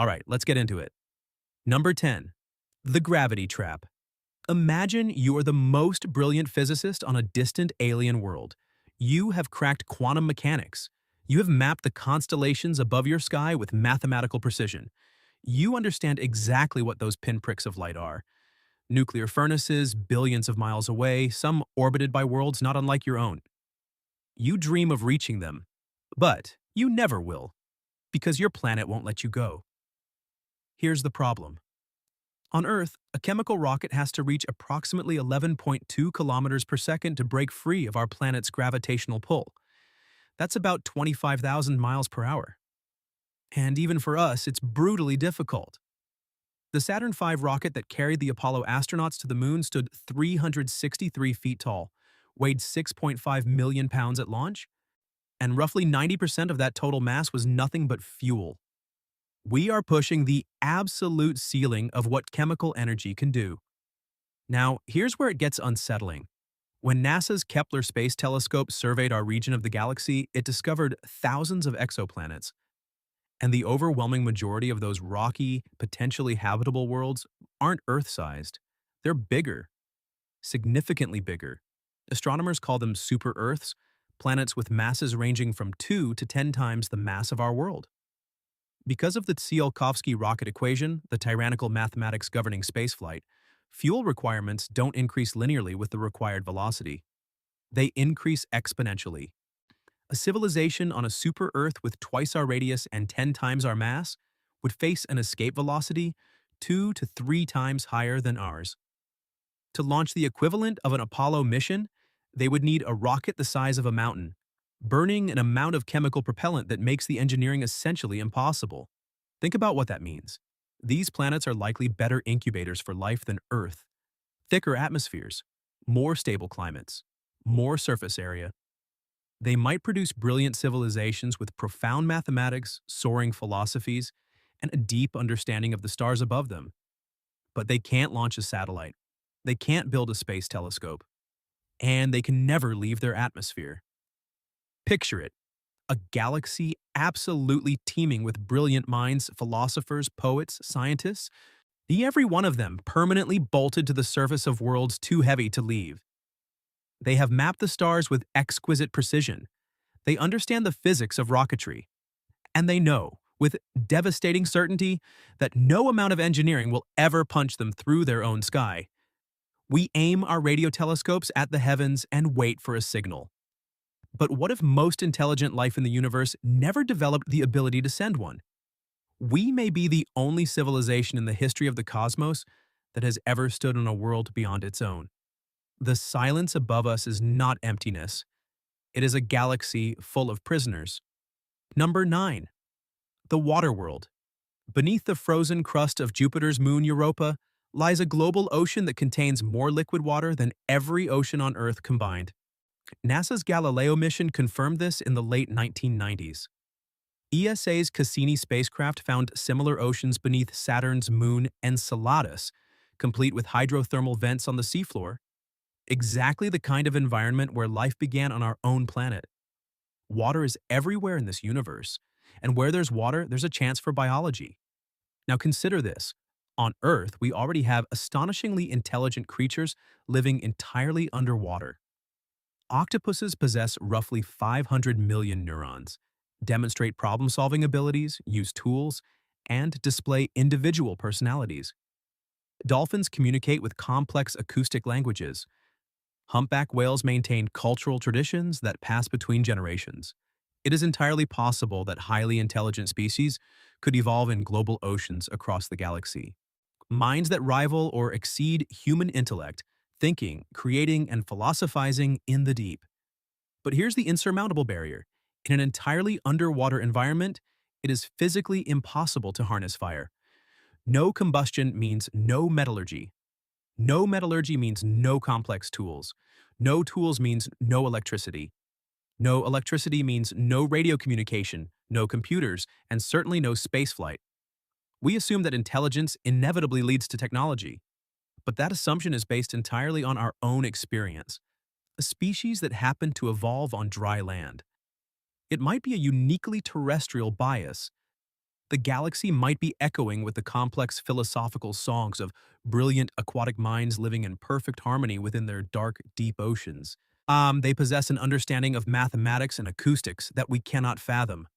All right, let's get into it. Number 10. The gravity trap. Imagine you are the most brilliant physicist on a distant alien world. You have cracked quantum mechanics. You have mapped the constellations above your sky with mathematical precision. You understand exactly what those pinpricks of light are. Nuclear furnaces, billions of miles away, some orbited by worlds not unlike your own. You dream of reaching them, but you never will, because your planet won't let you go. Here's the problem. On Earth, a chemical rocket has to reach approximately 11.2 kilometers per second to break free of our planet's gravitational pull. That's about 25,000 miles per hour. And even for us, it's brutally difficult. The Saturn V rocket that carried the Apollo astronauts to the moon stood 363 feet tall, weighed 6.5 million pounds at launch, and roughly 90% of that total mass was nothing but fuel. We are pushing the absolute ceiling of what chemical energy can do. Now, here's where it gets unsettling. When NASA's Kepler Space Telescope surveyed our region of the galaxy, it discovered thousands of exoplanets. And the overwhelming majority of those rocky, potentially habitable worlds aren't Earth-sized. They're bigger, significantly bigger. Astronomers call them super-Earths, planets with masses ranging from 2 to 10 times the mass of our world. Because of the Tsiolkovsky rocket equation, the tyrannical mathematics governing spaceflight, fuel requirements don't increase linearly with the required velocity. They increase exponentially. A civilization on a super-Earth with twice our radius and 10 times our mass would face an escape velocity 2 to 3 times higher than ours. To launch the equivalent of an Apollo mission, they would need a rocket the size of a mountain, burning an amount of chemical propellant that makes the engineering essentially impossible. Think about what that means. These planets are likely better incubators for life than Earth. Thicker atmospheres, more stable climates, more surface area. They might produce brilliant civilizations with profound mathematics, soaring philosophies, and a deep understanding of the stars above them. But they can't launch a satellite. They can't build a space telescope. And they can never leave their atmosphere. Picture it. A galaxy absolutely teeming with brilliant minds, philosophers, poets, scientists, every one of them permanently bolted to the surface of worlds too heavy to leave. They have mapped the stars with exquisite precision. They understand the physics of rocketry. And they know, with devastating certainty, that no amount of engineering will ever punch them through their own sky. We aim our radio telescopes at the heavens and wait for a signal. But what if most intelligent life in the universe never developed the ability to send one? We may be the only civilization in the history of the cosmos that has ever stood on a world beyond its own. The silence above us is not emptiness. It is a galaxy full of prisoners. Number 9. The water world. Beneath the frozen crust of Jupiter's moon Europa lies a global ocean that contains more liquid water than every ocean on Earth combined. NASA's Galileo mission confirmed this in the late 1990s. ESA's Cassini spacecraft found similar oceans beneath Saturn's moon Enceladus, complete with hydrothermal vents on the seafloor. Exactly the kind of environment where life began on our own planet. Water is everywhere in this universe, and where there's water, there's a chance for biology. Now consider this. On Earth, we already have astonishingly intelligent creatures living entirely underwater. Octopuses possess roughly 500 million neurons, demonstrate problem-solving abilities, use tools, and display individual personalities. Dolphins communicate with complex acoustic languages. Humpback whales maintain cultural traditions that pass between generations. It is entirely possible that highly intelligent species could evolve in global oceans across the galaxy. Minds that rival or exceed human intellect, thinking, creating, and philosophizing in the deep. But here's the insurmountable barrier. In an entirely underwater environment, it is physically impossible to harness fire. No combustion means no metallurgy. No metallurgy means no complex tools. No tools means no electricity. No electricity means no radio communication, no computers, and certainly no spaceflight. We assume that intelligence inevitably leads to technology. But that assumption is based entirely on our own experience. A species that happened to evolve on dry land. It might be a uniquely terrestrial bias. the galaxy might be echoing with the complex philosophical songs of brilliant aquatic minds living in perfect harmony within their dark, deep oceans. They possess an understanding of mathematics and acoustics that we cannot fathom.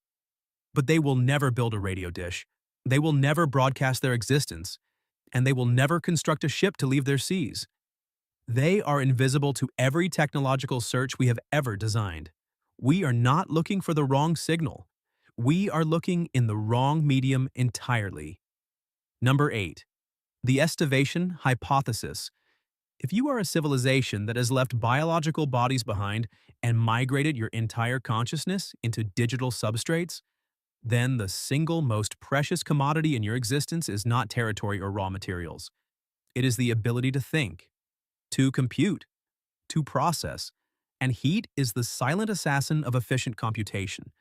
But they will never build a radio dish. They will never broadcast their existence, and they will never construct a ship to leave their seas. They are invisible to every technological search we have ever designed. We are not looking for the wrong signal. We are looking in the wrong medium entirely. Number 8. The estivation hypothesis. If you are a civilization that has left biological bodies behind and migrated your entire consciousness into digital substrates, then the single most precious commodity in your existence is not territory or raw materials. It is the ability to think, to compute, to process, and heat is the silent assassin of efficient computation.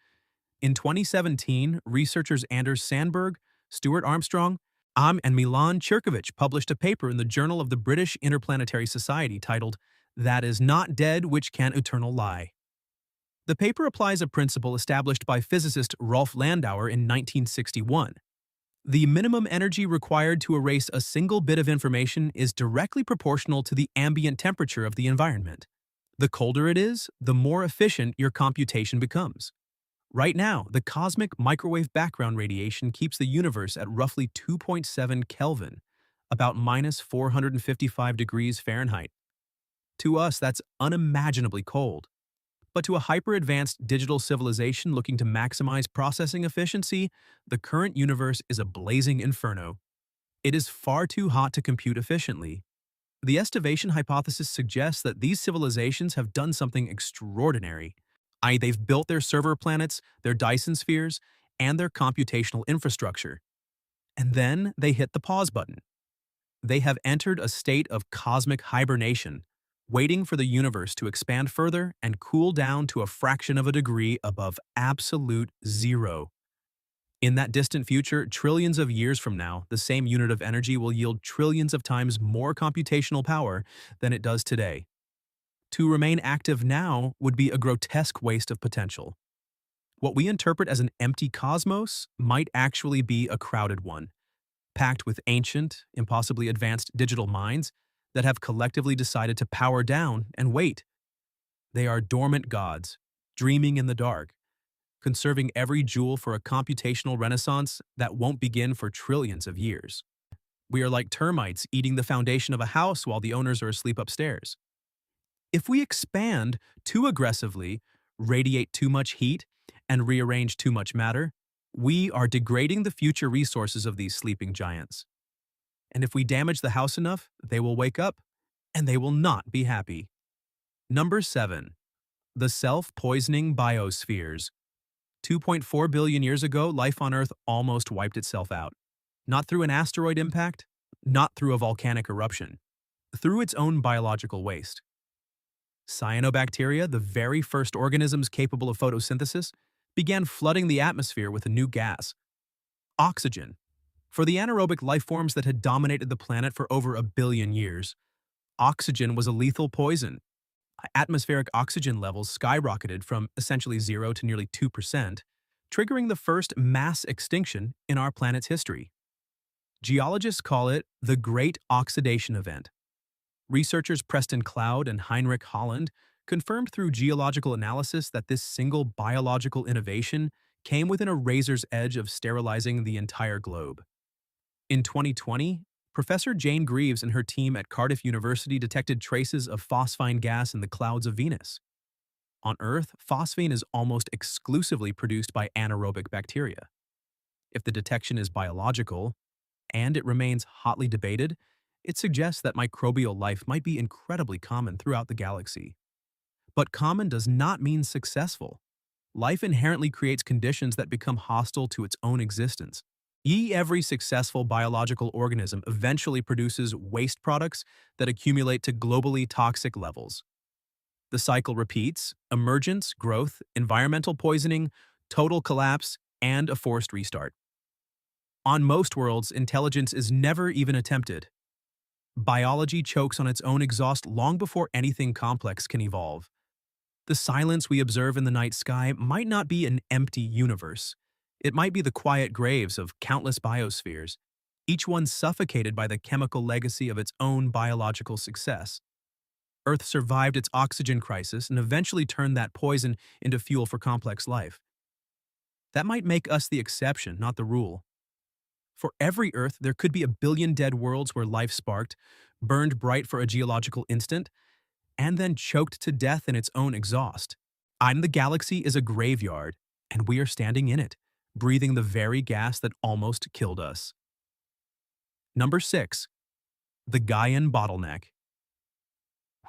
In 2017, researchers Anders Sandberg, Stuart Armstrong, and Milan Cherkovich published a paper in the Journal of the British Interplanetary Society titled, "That is Not Dead Which Can Eternal Lie." The paper applies a principle established by physicist Rolf Landauer in 1961. The minimum energy required to erase a single bit of information is directly proportional to the ambient temperature of the environment. The colder it is, the more efficient your computation becomes. Right now, the cosmic microwave background radiation keeps the universe at roughly 2.7 Kelvin, about minus 455 degrees Fahrenheit. To us, that's unimaginably cold. But to a hyper-advanced digital civilization looking to maximize processing efficiency, the current universe is a blazing inferno. It is far too hot to compute efficiently. The estivation hypothesis suggests that these civilizations have done something extraordinary. They've built their server planets, their Dyson spheres, and their computational infrastructure. And then they hit the pause button. They have entered a state of cosmic hibernation, waiting for the universe to expand further and cool down to a fraction of a degree above absolute zero. In that distant future, trillions of years from now, the same unit of energy will yield trillions of times more computational power than it does today. To remain active now would be a grotesque waste of potential. What we interpret as an empty cosmos might actually be a crowded one, packed with ancient, impossibly advanced digital minds that have collectively decided to power down and wait. They are dormant gods, dreaming in the dark, conserving every jewel for a computational renaissance that won't begin for trillions of years. We are like termites eating the foundation of a house while the owners are asleep upstairs. If we expand too aggressively, radiate too much heat, and rearrange too much matter, we are degrading the future resources of these sleeping giants. And if we damage the house enough, they will wake up, and they will not be happy. Number 7. The self-poisoning biospheres. 2.4 billion years ago, life on Earth almost wiped itself out. Not through an asteroid impact, not through a volcanic eruption, through its own biological waste. Cyanobacteria, the very first organisms capable of photosynthesis, began flooding the atmosphere with a new gas, oxygen. For the anaerobic life forms that had dominated the planet for over 1 billion years, oxygen was a lethal poison. Atmospheric oxygen levels skyrocketed from essentially 0 to nearly 2%, triggering the first mass extinction in our planet's history. Geologists call it the Great Oxidation Event. Researchers Preston Cloud and Heinrich Holland confirmed through geological analysis that this single biological innovation came within a razor's edge of sterilizing the entire globe. In 2020, Professor Jane Greaves and her team at Cardiff University detected traces of phosphine gas in the clouds of Venus. On Earth, phosphine is almost exclusively produced by anaerobic bacteria. If the detection is biological, and it remains hotly debated, it suggests that microbial life might be incredibly common throughout the galaxy. But common does not mean successful. Life inherently creates conditions that become hostile to its own existence. Every successful biological organism eventually produces waste products that accumulate to globally toxic levels. The cycle repeats: emergence, growth, environmental poisoning, total collapse, and a forced restart. On most worlds, intelligence is never even attempted. Biology chokes on its own exhaust long before anything complex can evolve. The silence we observe in the night sky might not be an empty universe. It might be the quiet graves of countless biospheres, each one suffocated by the chemical legacy of its own biological success. Earth survived its oxygen crisis and eventually turned that poison into fuel for complex life. That might make us the exception, not the rule. For every Earth, there could be a billion dead worlds where life sparked, burned bright for a geological instant, and then choked to death in its own exhaust. The galaxy is a graveyard, and we are standing in it, breathing the very gas that almost killed us. Number 6. The Gaian bottleneck.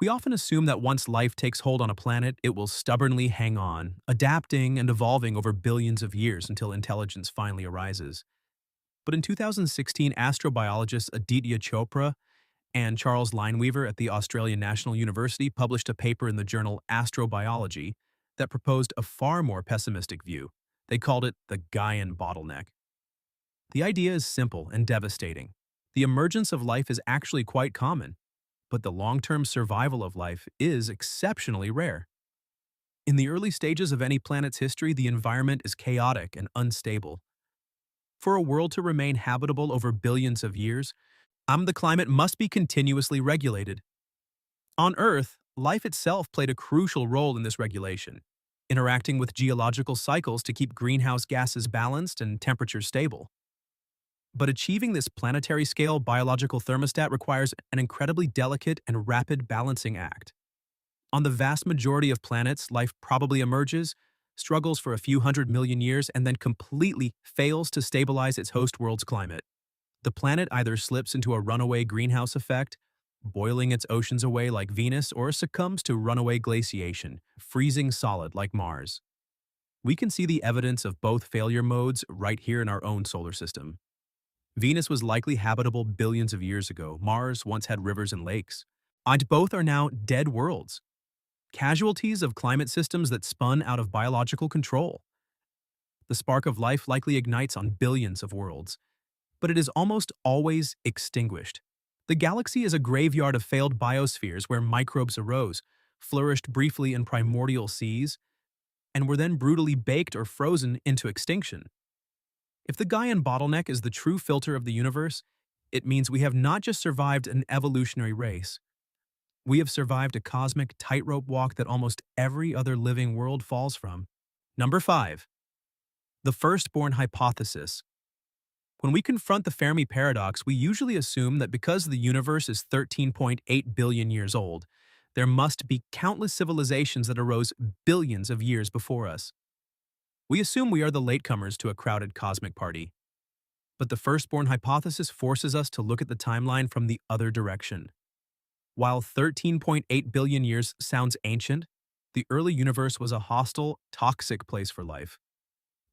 We often assume that once life takes hold on a planet, it will stubbornly hang on, adapting and evolving over billions of years until intelligence finally arises. But in 2016, astrobiologists Aditya Chopra and Charles Lineweaver at the Australian National University published a paper in the journal Astrobiology that proposed a far more pessimistic view. They called it the Gaian bottleneck. The idea is simple and devastating. The emergence of life is actually quite common, but the long-term survival of life is exceptionally rare. In the early stages of any planet's history, the environment is chaotic and unstable. For a world to remain habitable over billions of years, the climate must be continuously regulated. On Earth, life itself played a crucial role in this regulation, interacting with geological cycles to keep greenhouse gases balanced and temperatures stable. But achieving this planetary-scale biological thermostat requires an incredibly delicate and rapid balancing act. On the vast majority of planets, life probably emerges, struggles for a few 100 million years, and then completely fails to stabilize its host world's climate. The planet either slips into a runaway greenhouse effect, boiling its oceans away like Venus, or succumbs to runaway glaciation, freezing solid like Mars. We can see the evidence of both failure modes right here in our own solar system. Venus was likely habitable billions of years ago. Mars once had rivers and lakes. And both are now dead worlds, casualties of climate systems that spun out of biological control. The spark of life likely ignites on billions of worlds, but it is almost always extinguished. The galaxy is a graveyard of failed biospheres where microbes arose, flourished briefly in primordial seas, and were then brutally baked or frozen into extinction. If the Gaian bottleneck is the true filter of the universe, it means we have not just survived an evolutionary race. We have survived a cosmic tightrope walk that almost every other living world falls from. Number 5. The firstborn hypothesis. When we confront the Fermi paradox, we usually assume that because the universe is 13.8 billion years old, there must be countless civilizations that arose billions of years before us. We assume we are the latecomers to a crowded cosmic party. But the firstborn hypothesis forces us to look at the timeline from the other direction. While 13.8 billion years sounds ancient, the early universe was a hostile, toxic place for life.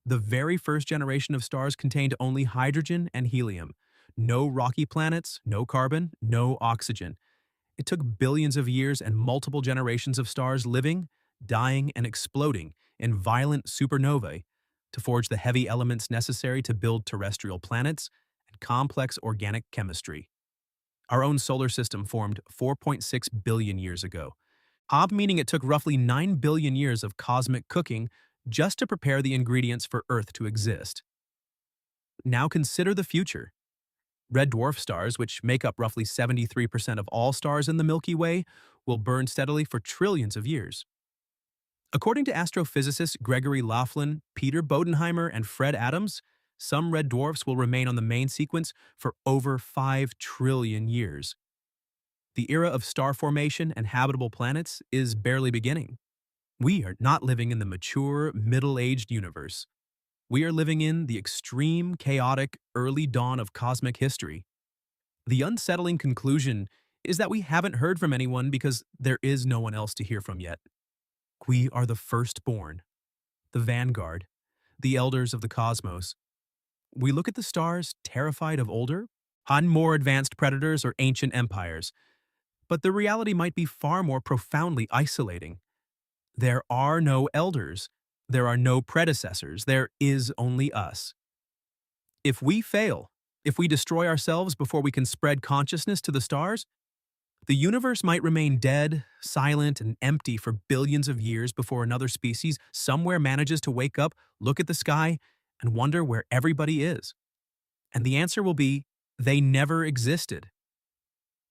The very first generation of stars contained only hydrogen and helium. No rocky planets, no carbon, no oxygen. It took billions of years and multiple generations of stars living, dying, and exploding in violent supernovae to forge the heavy elements necessary to build terrestrial planets and complex organic chemistry. Our own solar system formed 4.6 billion years ago, meaning it took roughly 9 billion years of cosmic cooking just to prepare the ingredients for Earth to exist. Now consider the future. Red dwarf stars, which make up roughly 73% of all stars in the Milky Way, will burn steadily for trillions of years. According to astrophysicists Gregory Laughlin, Peter Bodenheimer, and Fred Adams, some red dwarfs will remain on the main sequence for over 5 trillion years. The era of star formation and habitable planets is barely beginning. We are not living in the mature, middle-aged universe. We are living in the extreme, chaotic, early dawn of cosmic history. The unsettling conclusion is that we haven't heard from anyone because there is no one else to hear from yet. We are the firstborn, the vanguard, the elders of the cosmos. We look at the stars, terrified of older, more advanced predators or ancient empires. But the reality might be far more profoundly isolating. There are no elders. There are no predecessors. There is only us. If we fail, if we destroy ourselves before we can spread consciousness to the stars, the universe might remain dead, silent, and empty for billions of years before another species somewhere manages to wake up, look at the sky, and wonder where everybody is. And the answer will be, they never existed.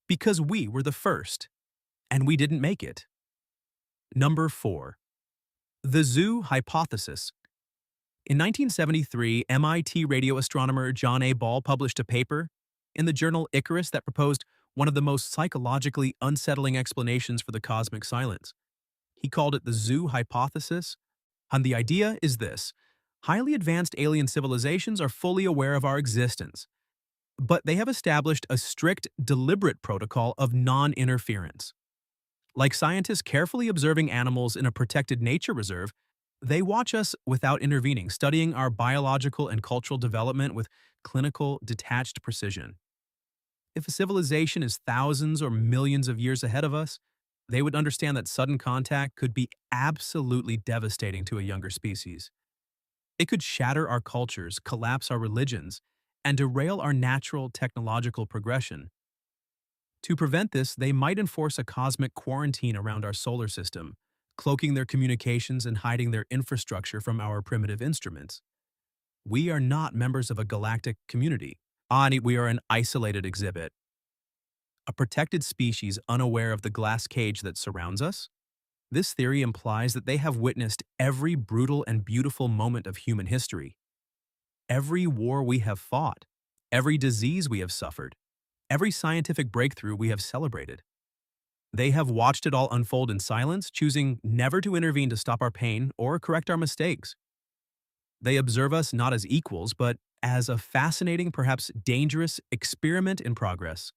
Because we were the first, and we didn't make it. Number 4. The Zoo Hypothesis. In 1973, MIT radio astronomer John A. Ball published a paper in the journal Icarus that proposed one of the most psychologically unsettling explanations for the cosmic silence. He called it the Zoo Hypothesis, and the idea is this: highly advanced alien civilizations are fully aware of our existence, but they have established a strict, deliberate protocol of non-interference. Like scientists carefully observing animals in a protected nature reserve, they watch us without intervening, studying our biological and cultural development with clinical, detached precision. If a civilization is thousands or millions of years ahead of us, they would understand that sudden contact could be absolutely devastating to a younger species. It could shatter our cultures, collapse our religions, and derail our natural technological progression. To prevent this, they might enforce a cosmic quarantine around our solar system, cloaking their communications and hiding their infrastructure from our primitive instruments. We are not members of a galactic community. We are an isolated exhibit, a protected species unaware of the glass cage that surrounds us. This theory implies that they have witnessed every brutal and beautiful moment of human history, every war we have fought, every disease we have suffered, every scientific breakthrough we have celebrated. They have watched it all unfold in silence, choosing never to intervene to stop our pain or correct our mistakes. They observe us not as equals, but as a fascinating, perhaps dangerous experiment in progress.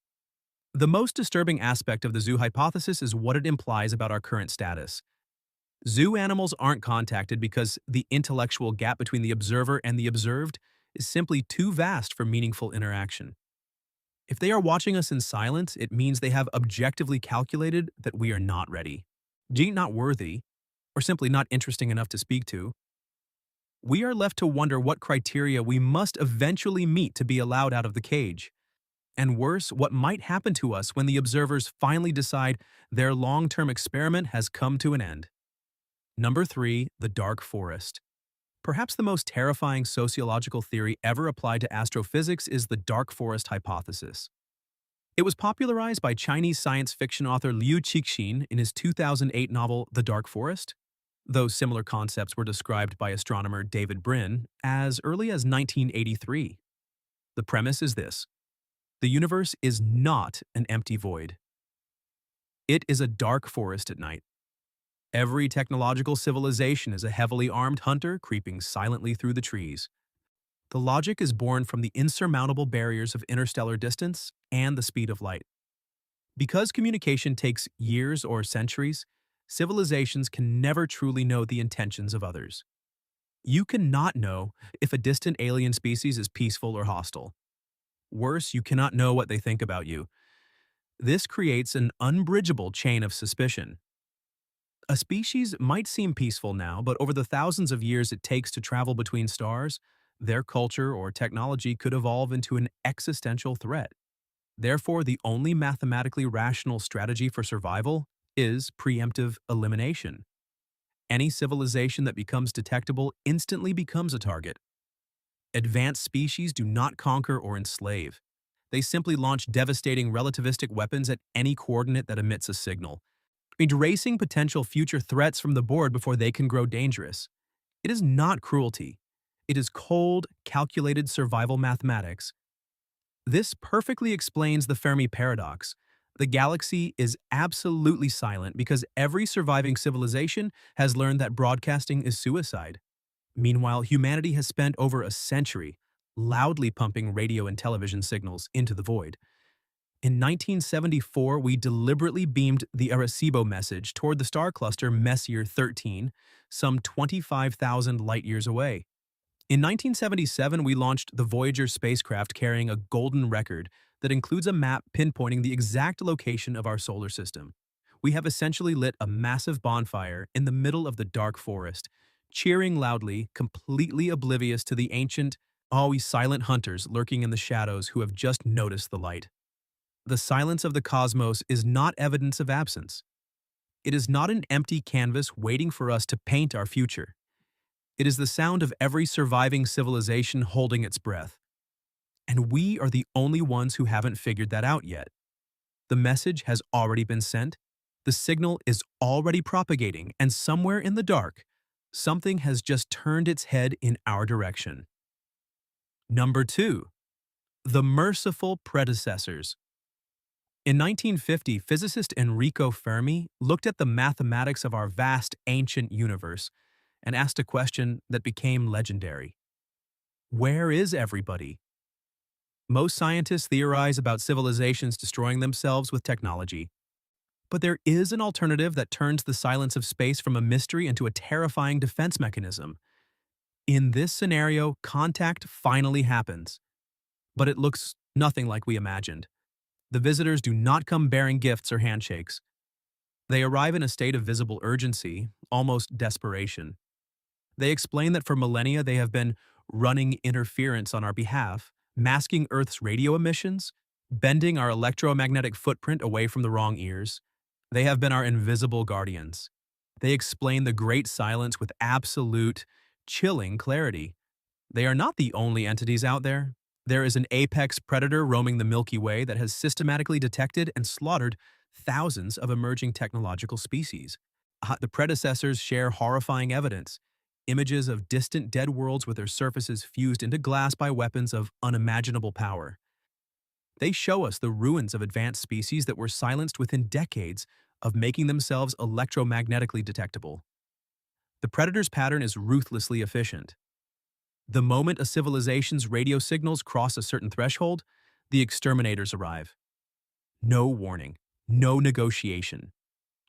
The most disturbing aspect of the zoo hypothesis is what it implies about our current status. Zoo animals aren't contacted because the intellectual gap between the observer and the observed is simply too vast for meaningful interaction. If they are watching us in silence, it means they have objectively calculated that we are not ready, not worthy, or simply not interesting enough to speak to. We are left to wonder what criteria we must eventually meet to be allowed out of the cage. And worse, what might happen to us when the observers finally decide their long-term experiment has come to an end. Number 3, the dark forest. Perhaps the most terrifying sociological theory ever applied to astrophysics is the dark forest hypothesis. It was popularized by Chinese science fiction author Liu Cixin in his 2008 novel The Dark Forest, though similar concepts were described by astronomer David Brin as early as 1983. The premise is this: the universe is not an empty void. It is a dark forest at night. Every technological civilization is a heavily armed hunter creeping silently through the trees. The logic is born from the insurmountable barriers of interstellar distance and the speed of light. Because communication takes years or centuries, civilizations can never truly know the intentions of others. You cannot know if a distant alien species is peaceful or hostile. Worse, you cannot know what they think about you. This creates an unbridgeable chain of suspicion. A species might seem peaceful now, but over the thousands of years it takes to travel between stars, their culture or technology could evolve into an existential threat. Therefore, the only mathematically rational strategy for survival is preemptive elimination. Any civilization that becomes detectable instantly becomes a target. Advanced species do not conquer or enslave. They simply launch devastating relativistic weapons at any coordinate that emits a signal, erasing potential future threats from the board before they can grow dangerous. It is not cruelty. It is cold, calculated survival mathematics. This perfectly explains the Fermi paradox. The galaxy is absolutely silent because every surviving civilization has learned that broadcasting is suicide. Meanwhile, humanity has spent over a century loudly pumping radio and television signals into the void. In 1974, we deliberately beamed the Arecibo message toward the star cluster Messier 13, some 25,000 light-years away. In 1977, we launched the Voyager spacecraft carrying a golden record that includes a map pinpointing the exact location of our solar system. We have essentially lit a massive bonfire in the middle of the dark forest, cheering loudly, completely oblivious to the ancient, always silent hunters lurking in the shadows who have just noticed the light. The silence of the cosmos is not evidence of absence. It is not an empty canvas waiting for us to paint our future. It is the sound of every surviving civilization holding its breath. And we are the only ones who haven't figured that out yet. The message has already been sent, the signal is already propagating, and somewhere in the dark, something has just turned its head in our direction. Number 2. The merciful predecessors. In 1950, physicist Enrico Fermi looked at the mathematics of our vast ancient universe and asked a question that became legendary. Where is everybody? Most scientists theorize about civilizations destroying themselves with technology. But there is an alternative that turns the silence of space from a mystery into a terrifying defense mechanism. In this scenario, contact finally happens. But it looks nothing like we imagined. The visitors do not come bearing gifts or handshakes. They arrive in a state of visible urgency, almost desperation. They explain that for millennia they have been running interference on our behalf, masking Earth's radio emissions, bending our electromagnetic footprint away from the wrong ears. They have been our invisible guardians. They explain the Great Silence with absolute, chilling clarity. They are not the only entities out there. There is an apex predator roaming the Milky Way that has systematically detected and slaughtered thousands of emerging technological species. The predecessors share horrifying evidence. Images of distant dead worlds with their surfaces fused into glass by weapons of unimaginable power. They show us the ruins of advanced species that were silenced within decades of making themselves electromagnetically detectable. The predator's pattern is ruthlessly efficient. The moment a civilization's radio signals cross a certain threshold, the exterminators arrive. No warning, no negotiation.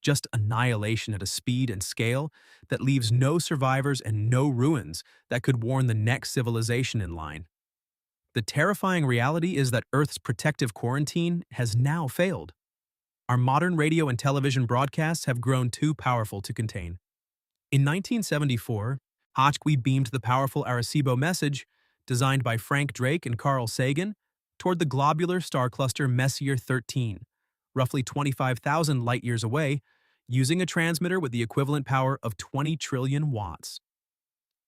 Just annihilation at a speed and scale that leaves no survivors and no ruins that could warn the next civilization in line. The terrifying reality is that Earth's protective quarantine has now failed. Our modern radio and television broadcasts have grown too powerful to contain. In 1974, we beamed the powerful Arecibo message, designed by Frank Drake and Carl Sagan, toward the globular star cluster Messier 13, roughly 25,000 light-years away, using a transmitter with the equivalent power of 20 trillion watts.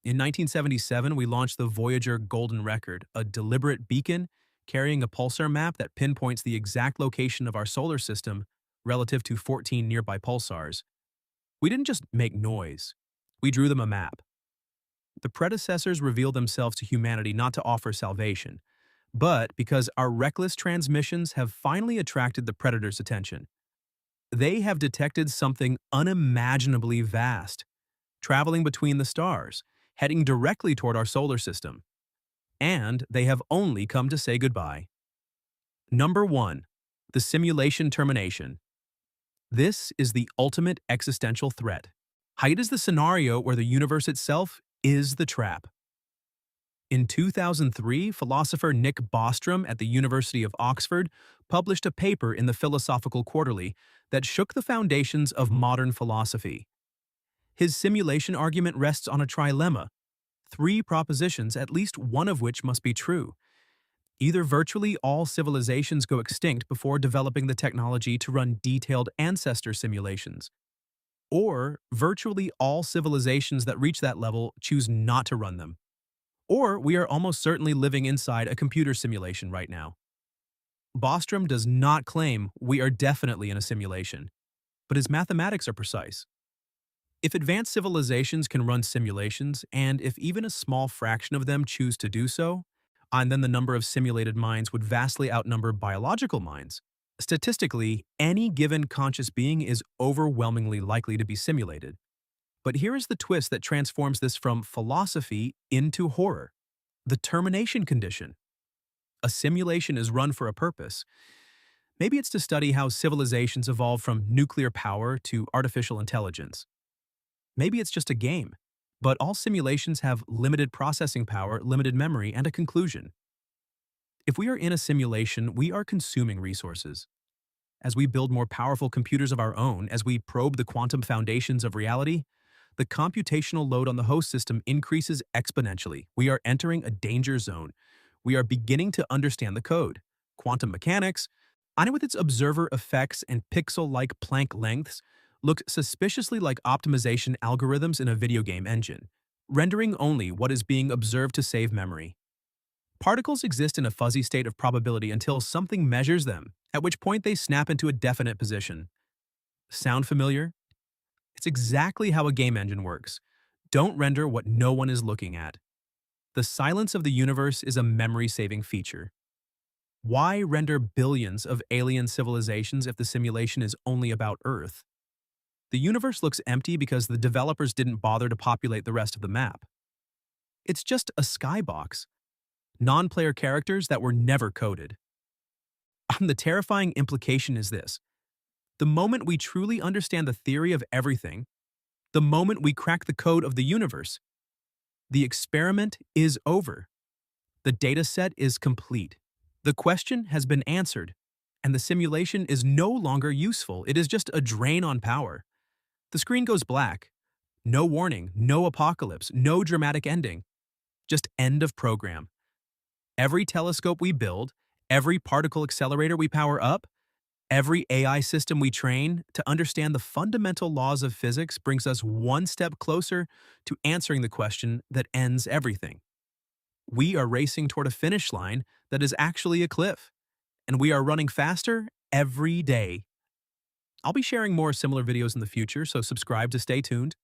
In 1977, we launched the Voyager Golden Record, a deliberate beacon carrying a pulsar map that pinpoints the exact location of our solar system relative to 14 nearby pulsars. We didn't just make noise, we drew them a map. The predecessors revealed themselves to humanity not to offer salvation, but because our reckless transmissions have finally attracted the predator's attention. They have detected something unimaginably vast, traveling between the stars, heading directly toward our solar system. And they have only come to say goodbye. Number 1. The simulation termination. This is the ultimate existential threat. Height is the scenario where the universe itself is the trap. In 2003, philosopher Nick Bostrom at the University of Oxford published a paper in the Philosophical Quarterly that shook the foundations of modern philosophy. His simulation argument rests on a trilemma, 3 propositions, at least one of which must be true. Either virtually all civilizations go extinct before developing the technology to run detailed ancestor simulations, or virtually all civilizations that reach that level choose not to run them. Or we are almost certainly living inside a computer simulation right now. Bostrom does not claim we are definitely in a simulation, but his mathematics are precise. If advanced civilizations can run simulations, and if even a small fraction of them choose to do so, and then the number of simulated minds would vastly outnumber biological minds. Statistically, any given conscious being is overwhelmingly likely to be simulated. But here is the twist that transforms this from philosophy into horror: the termination condition. A simulation is run for a purpose. Maybe it's to study how civilizations evolve from nuclear power to artificial intelligence. Maybe it's just a game, but all simulations have limited processing power, limited memory, and a conclusion. If we are in a simulation, we are consuming resources. As we build more powerful computers of our own, as we probe the quantum foundations of reality, the computational load on the host system increases exponentially. We are entering a danger zone. We are beginning to understand the code. Quantum mechanics, and with its observer effects and pixel-like Planck lengths, look suspiciously like optimization algorithms in a video game engine. rendering only what is being observed to save memory. Particles exist in a fuzzy state of probability until something measures them, at which point they snap into a definite position. Sound familiar? It's exactly how a game engine works. Don't render what no one is looking at. The silence of the universe is a memory-saving feature. Why render billions of alien civilizations if the simulation is only about Earth? The universe looks empty because the developers didn't bother to populate the rest of the map. It's just a skybox, non-player characters that were never coded. The terrifying implication is this. The moment we truly understand the theory of everything, the moment we crack the code of the universe, the experiment is over. The data set is complete. The question has been answered, and the simulation is no longer useful. It is just a drain on power. The screen goes black. No warning, no apocalypse, no dramatic ending. Just end of program. Every telescope we build, every particle accelerator we power up, every AI system we train to understand the fundamental laws of physics brings us one step closer to answering the question that ends everything. We are racing toward a finish line that is actually a cliff, and we are running faster every day. I'll be sharing more similar videos in the future, so subscribe to stay tuned.